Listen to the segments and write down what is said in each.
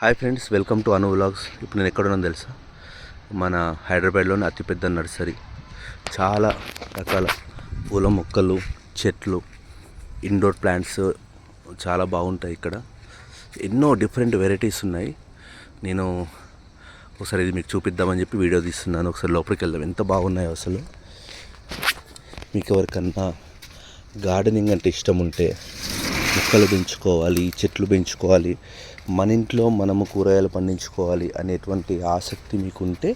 Hi friends, welcome to Anu vlogs. ఇప్పుడు నేను ఎక్కడున్నాను తెలుసా? మన హైదరాబాద్లోని అతిపెద్ద నర్సరీ. చాలా రకాల పూల మొక్కలు, చెట్లు, ఇండోర్ ప్లాంట్స్ చాలా బాగుంటాయి ఇక్కడ. ఎన్నో డిఫరెంట్ వెరైటీస్ ఉన్నాయి. నేను ఒకసారి ఇది మీకు చూపిద్దామని చెప్పి వీడియో తీస్తున్నాను. ఒకసారి లోపలికి వెళ్దాం. ఎంత బాగున్నాయో అసలు. మీకు ఎవరికన్నా గార్డెనింగ్ అంటే ఇష్టం ఉంటే, మొక్కలు పెంచుకోవాలి, చెట్లు పెంచుకోవాలి, మన ఇంట్లో మనము కూరగాయలు పండించుకోవాలి అనేటువంటి ఆసక్తి మీకు ఉంటే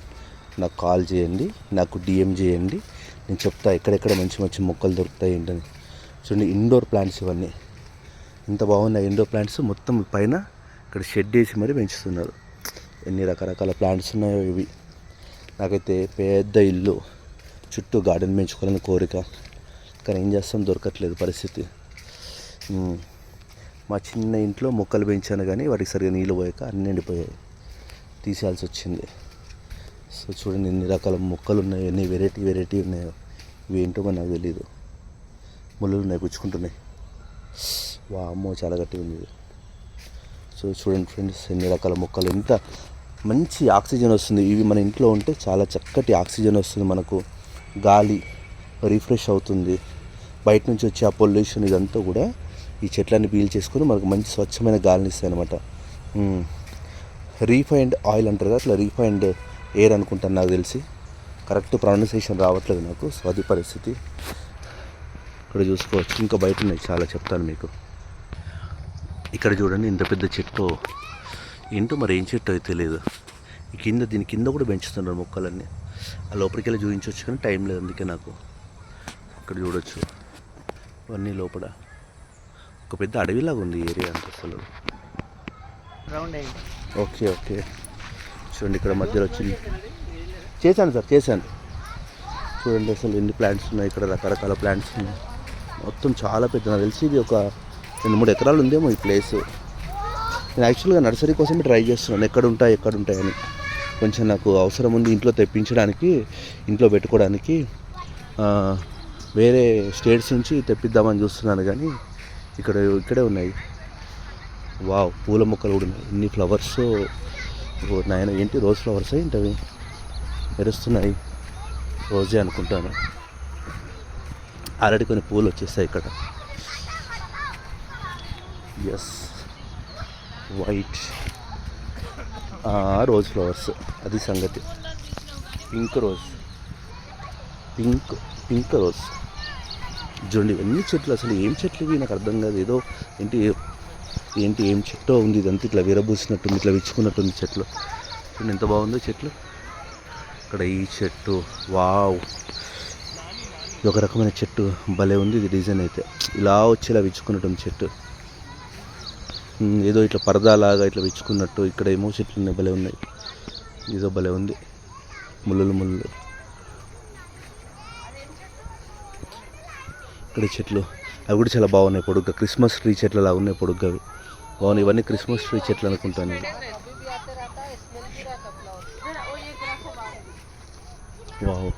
నాకు కాల్ చేయండి, నాకు డిఎం చేయండి. నేను చెప్తా ఎక్కడెక్కడ మంచి మంచి మొక్కలు దొరుకుతాయి ఏంటని. చూడండి, ఇండోర్ ప్లాంట్స్ ఇవన్నీ ఇంత బాగున్నాయి. ఇండోర్ ప్లాంట్స్ మొత్తం పైన ఇక్కడ షెడ్ వేసి మరీ పెంచుతున్నారు. ఎన్ని రకరకాల ప్లాంట్స్ ఉన్నాయో ఇవి. నాకైతే పెద్ద ఇల్లు, చుట్టూ గార్డెన్ పెంచుకోవాలని కోరిక, కానీ ఏం చేస్తాం, దొరకట్లేదు పరిస్థితి. మా చిన్న ఇంట్లో మొక్కలు పెంచాను కానీ వాటికి సరిగా నీళ్ళు పోయాక అన్నీ ఎండిపోయాయి, తీసేయాల్సి వచ్చింది. సో చూడండి ఎన్ని రకాల మొక్కలు ఉన్నాయో, ఎన్ని వెరైటీ ఉన్నాయో. ఇవి ఏంటో నాకు తెలియదు. ముళ్ళు ఉన్నాయి, గుచ్చుకుంటున్నాయి. వామ్మో, చాలా గట్టిగా ఉంది. సో చూడండి ఫ్రెండ్స్, ఎన్ని రకాల మొక్కలు, ఎంత మంచి ఆక్సిజన్ వస్తుంది. ఇవి మన ఇంట్లో ఉంటే చాలా చక్కటి ఆక్సిజన్ వస్తుంది మనకు. గాలి రిఫ్రెష్ అవుతుంది. బయట నుంచి వచ్చే ఆ పొల్యూషన్ ఇదంతా కూడా ఈ చెట్లన్నీ పీల్ చేసుకొని మనకు మంచి స్వచ్ఛమైన గాలిని ఇస్తాయి అనమాట. రీఫైండ్ ఆయిల్ అంటారు కదా, అట్లా రీఫైండ్ ఎయిర్ అనుకుంటాను నాకు తెలిసి. కరెక్ట్ ప్రొనౌన్సియేషన్ రావట్లేదు నాకు. సో అది పరిస్థితి. ఇక్కడ చూసుకోవచ్చు, ఇంకా బయట ఉన్నాయి చాలా, చెప్తాను మీకు. ఇక్కడ చూడండి ఇంత పెద్ద చెట్టు ఏంటో, మరి ఏం చెట్టు అయితే తెలియదు. ఈ కింద, దీని కింద కూడా పెంచుతున్నారు మొక్కలన్నీ. ఆ లోపలికి వెళ్ళి చూపించవచ్చు కానీ టైం లేదు, అందుకే నాకు. ఇక్కడ చూడొచ్చు ఇవన్నీ లోపల ఒక పెద్ద అడవిలాగా ఉంది ఈ ఏరియా అంతా అసలు. ఓకే చూడండి, ఇక్కడ మధ్యలో వచ్చింది. చేశాను. చూడండి అసలు ఎన్ని ప్లాంట్స్ ఉన్నాయి ఇక్కడ, రకరకాల ప్లాంట్స్ ఉన్నాయి. మొత్తం చాలా పెద్ద, నాకు తెలిసి ఇది ఒక 2-3 ఎకరాలు ఉందేమో ఈ ప్లేస్. నేను యాక్చువల్గా నర్సరీ కోసమే ట్రై చేస్తున్నాను, ఎక్కడ ఉంటాయని. కొంచెం నాకు అవసరం ఉంది ఇంట్లో తెప్పించడానికి, ఇంట్లో పెట్టుకోవడానికి. వేరే స్టేట్స్ నుంచి తెప్పిద్దామని చూస్తున్నాను కానీ ఇక్కడే ఉన్నాయి. వావ్, పూల మొక్కలు కూడా ఉన్నాయి. ఇన్ని ఫ్లవర్స్, నాయన ఏంటి, రోజ్ ఫ్లవర్స్ ఏంటవి మెరుస్తున్నాయి. రోజే అనుకుంటాను. ఆల్రెడీ కొన్ని పూలు వచ్చేస్తాయి ఇక్కడ. ఎస్, వైట్ రోజ్ ఫ్లవర్స్, అది సంగతి. పింక్ రోజ్ చూడండి ఎన్ని చెట్లు, అసలు ఏం చెట్లు ఇవి నాకు అర్థం కాదు. ఏదో ఏం చెట్టో ఉంది, ఇదంతా ఇట్లా విరబూసినట్టుంది, ఇట్లా విచ్చుకున్నట్టుంది చెట్లు. చూడండి ఎంత బాగుందో చెట్లు. ఇక్కడ ఈ చెట్టు, వావ్, ఇది ఒక రకమైన చెట్టు, భలే ఉంది ఇది. డిజైన్ అయితే ఇలా వచ్చి ఇలా విచ్చుకున్నట్టుంది చెట్టు. ఏదో ఇట్లా పరదాలాగా ఇట్లా విచ్చుకున్నట్టు. ఇక్కడ ఏమో చెట్లు ఉన్నాయి, భలే ఉన్నాయి. ఇదో భలే ఉంది, ముళ్ళు. ఇక్కడ చెట్లు అవి కూడా చాలా బాగున్నాయి, పొడుగ్గా. క్రిస్మస్ ట్రీ చెట్లు అలా ఉన్నాయి, పొడుగ్గా అవి బాగున్నాయి. ఇవన్నీ క్రిస్మస్ ట్రీ చెట్లు అనుకుంటాను. వావ్,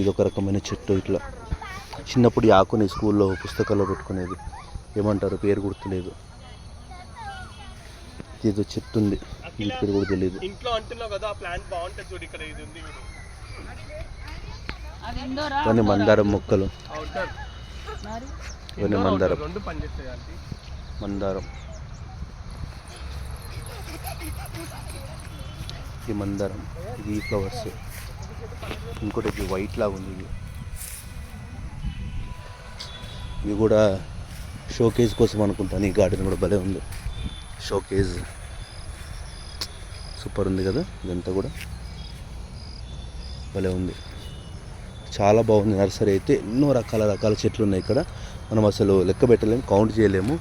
ఇదొక రకమైన చెట్టు. ఇట్లా చిన్నప్పుడు ఈ ఆకుని స్కూల్లో పుస్తకాల్లో పెట్టుకునేది, ఏమంటారు పేరు గుర్తులేదు. ఏదో చెట్టు ఉంది, ఈ పేరు కూడా తెలియదు. ఇవన్నీ మందారం మొక్కలు, ఇవన్నీ మందారం. ఈ మందారం, ఇది ఫ్లవర్స్. ఇంకోటి ఇది వైట్ లాగా ఉంది. ఇవి కూడా షోకేజ్ కోసం అనుకుంటాను. ఈ గార్డెన్ కూడా భలే ఉంది, షోకేజ్. సూపర్ ఉంది కదా, ఇదంతా కూడా భలే ఉంది. చాలా బాగుంది నర్సరీ అయితే. ఎన్నో రకాల చెట్లు ఉన్నాయి ఇక్కడ. మనం అసలు లెక్క పెట్టలేము, కౌంట్ చేయలేము.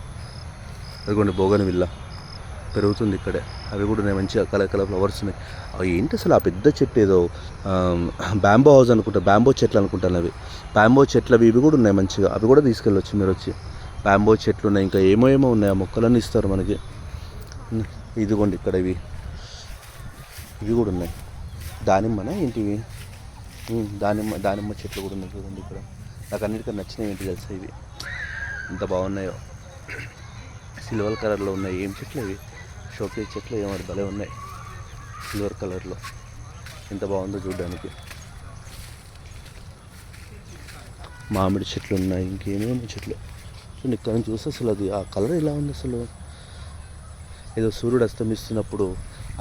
అదిగోండి బోగన్విల్లా పెరుగుతుంది ఇక్కడే. అవి కూడా ఉన్నాయి, మంచిగా కలర్ ఫ్లవర్స్ ఉన్నాయి. అవి ఏంటి అసలు, ఆ పెద్ద చెట్టు ఏదో బ్యాంబో హౌస్ అనుకుంటా, బ్యాంబో చెట్లు అనుకుంటాను అవి. బ్యాంబో చెట్లు ఇవి కూడా ఉన్నాయి మంచిగా. అవి కూడా తీసుకెళ్ళొచ్చు మీరు వచ్చి. బ్యాంబో చెట్లు ఉన్నాయి, ఇంకా ఏమో ఉన్నాయి. ఆ మొక్కలన్నీ ఇస్తారు మనకి. ఇదిగోండి ఇక్కడ ఇవి కూడా ఉన్నాయి. దానిమ్మనా ఏంటివి, దానిమ్మ చెట్లు కూడా ఉన్నాయి చూడండి ఇక్కడ. నాకు అన్నిటికన్నా నచ్చినవి ఏంటి తెలుసా, ఇవి ఎంత బాగున్నాయో. సిల్వర్ కలర్లో ఉన్నాయి. ఏం చెట్లు ఇవి, షోకేస్ చెట్లు ఏమో భలే ఉన్నాయి, సిల్వర్ కలర్లో. ఎంత బాగుందో చూడడానికి. మామిడి చెట్లు ఉన్నాయి, ఇంకేమేమి చెట్లు. సో ఇక్కడ నుంచి చూస్తే అసలు అది ఆ కలర్ ఎలా ఉంది అసలు. ఏదో సూర్యుడు అస్తమిస్తున్నప్పుడు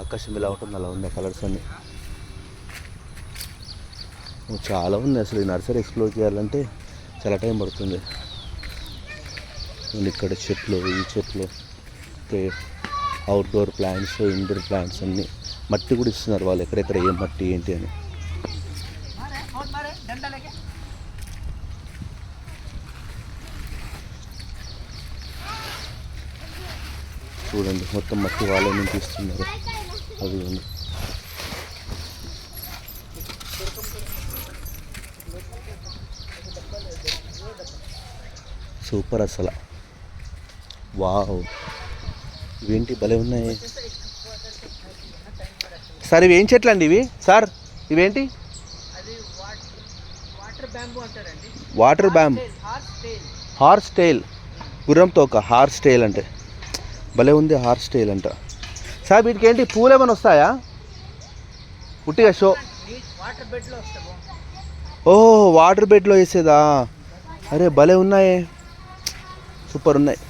ఆకాశం ఎలా ఉంటుంది అలా ఉంది ఆ కలర్స్ అన్నీ. చాలా ఉంది అసలు. ఈ నర్సరీ ఎక్స్ప్లోర్ చేయాలంటే చాలా టైం పడుతుంది. ఇక్కడ చెట్లు, ఈ చెట్లు, అవుట్డోర్ ప్లాంట్స్, ఇండోర్ ప్లాంట్స్ అన్నీ. మట్టి కూడా ఇస్తున్నారు వాళ్ళు, ఎక్కడెక్కడ ఏం మట్టి ఏంటి అని. చూడండి మొత్తం మట్టి వాళ్ళే నుంచి ఇస్తున్నారు. అది ఉంది. సూపర్ అసలు. వావ్, ఇవేంటి భలే ఉన్నాయి సార్. ఇవి ఏం చెట్లు అండి ఇవి సార్? ఇవేంటి? Water bamboo. హార్స్ టైల్, గుర్రం తోక. హార్స్ టైల్ అంటే భలే ఉంది. హార్స్ టైల్ అంట సార్. వీటికి ఏంటి పూలు ఏమైనా వస్తాయా? పుట్టిగా షో. ఓహో, వాటర్ బెడ్లో వేసేదా? అరే భలే ఉన్నాయే, సూపర్ ఉన్నాయి.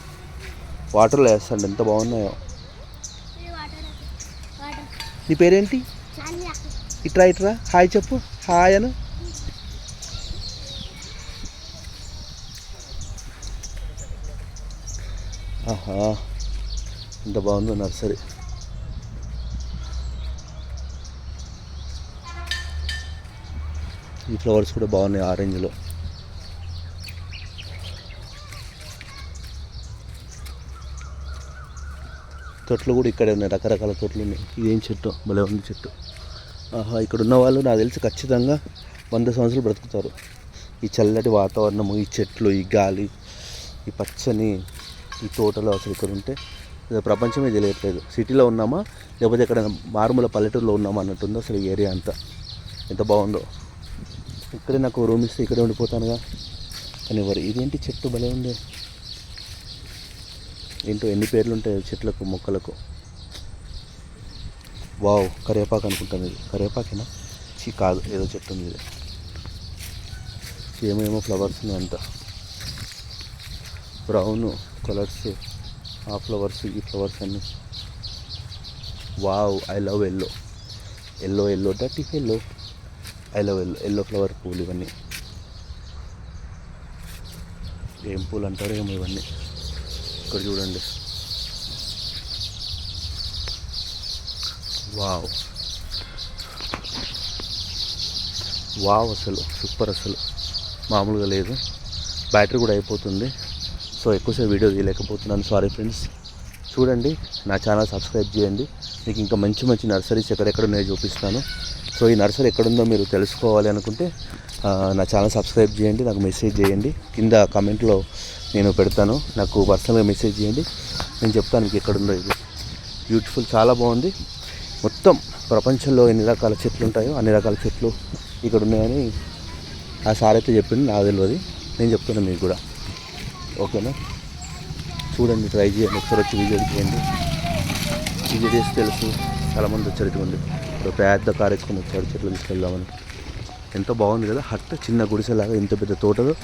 వాటర్లో వేస్తాండి, ఎంత బాగున్నాయో. నీ పేరేంటి? ఇట్రా ఇట్రా, హాయ్ చెప్పు. హాయ్ అను. ఆహా, ఎంత బాగుందో నర్సరీ. ఈ ఫ్లవర్స్ కూడా బాగున్నాయి ఆరెంజ్లో. తొట్లు కూడా ఇక్కడే ఉన్నాయి, రకరకాల తొట్లు ఉన్నాయి. ఇదేం చెట్టు, భలే ఉంది చెట్టు. ఆహా, ఇక్కడ ఉన్న వాళ్ళు నాకు తెలిసి ఖచ్చితంగా 100 సంవత్సరాలు బ్రతుకుతారు. ఈ చల్లటి వాతావరణము, ఈ చెట్లు, ఈ గాలి, ఈ పచ్చని ఈ తోటలో అసలు ఇక్కడ ఉంటే ప్రపంచమే తెలియట్లేదు. సిటీలో ఉన్నామా లేకపోతే ఎక్కడ మారుమూల పల్లెటూరులో ఉన్నామా అన్నట్టుందో అసలు ఈ ఏరియా అంతా. ఎంత బాగుందో. ఇక్కడే నాకు రూమ్ ఇస్తే ఇక్కడే ఉండిపోతానుగా. కానీ ఎవరు ఇదేంటి చెట్టు భలే ఉంది. ఏంటో ఎన్ని పేర్లు ఉంటాయి చెట్లకు, మొక్కలకు. వావ్, కరివేపాకు అనుకుంటాను. ఇది కరివేపాకేనా? కాదు, ఏదో చెట్టు ఉంది ఇది. ఏమేమో ఫ్లవర్స్ ఉన్నాయి అంత. బ్రౌన్ కలర్స్, ఆ ఫ్లవర్స్, ఈ ఫ్లవర్స్ అన్నీ. Wow, I love yellow. Yellow yellow dirty yellow. I love yellow. Yellow flower పూలు ఇవన్నీ. ఏం పూలు అంటారో ఏమో ఇవన్నీ. ఇక్కడ చూడండి. వావ్ వావ్, అసలు సూపర్. అసలు మామూలుగా లేదు. బ్యాటరీ కూడా అయిపోతుంది. సో ఎక్కువసేపు వీడియో తీయలేకపోతున్నాను, సారీ ఫ్రెండ్స్. చూడండి, నా ఛానల్ సబ్స్క్రైబ్ చేయండి. మీకు ఇంకా మంచి మంచి నర్సరీస్ ఎక్కడెక్కడ ఉన్నాయో చూపిస్తాను. సో ఈ నర్సరీ ఎక్కడుందో మీరు తెలుసుకోవాలి అనుకుంటే నా ఛానల్ సబ్స్క్రైబ్ చేయండి, నాకు మెసేజ్ చేయండి. కింద కామెంట్లో నేను పెడతాను, నాకు పర్సనల్గా మెసేజ్ చేయండి. నేను చెప్తాను మీకు ఎక్కడుందో. ఇది బ్యూటిఫుల్, చాలా బాగుంది. మొత్తం ప్రపంచంలో ఎన్ని రకాల చెట్లు ఉంటాయో అన్ని రకాల చెట్లు ఇక్కడ ఉన్నాయని ఆ సార్ అయితే చెప్పింది, నాకు తెలియదు. నేను చెప్తున్నాను మీకు కూడా. ఓకేనా? చూడండి, ట్రై చేయండి. ఒకసారి వచ్చి విజిట్ చేయండి. విజిట్ చేసి తెలుసు, చాలామంది వచ్చారు. ఇటువంటి ఇప్పుడు పెద్ద కారు ఎక్కుని వచ్చారు చెట్లు తీసుకెళ్దామని. ఎంత బాగుంది కదా హట్. చిన్న గుడిసెలాగా, ఇంత పెద్ద తోటలో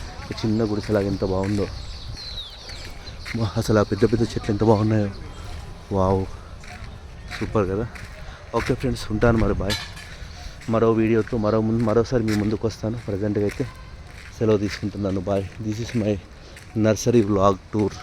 చిన్న గుడిసెలాగా ఎంత బాగుందో అసలు. ఆ పెద్ద పెద్ద చెట్లు ఎంత బాగున్నాయో. వావ్, సూపర్ కదా. ఓకే ఫ్రెండ్స్, ఉంటాను మరి. బాయ్. మరో వీడియోతో మరోసారి మీ ముందుకు వస్తాను. ప్రజెంట్గా అయితే సెలవు తీసుకుంటున్నాను. Bye. This is my nursery vlog tour.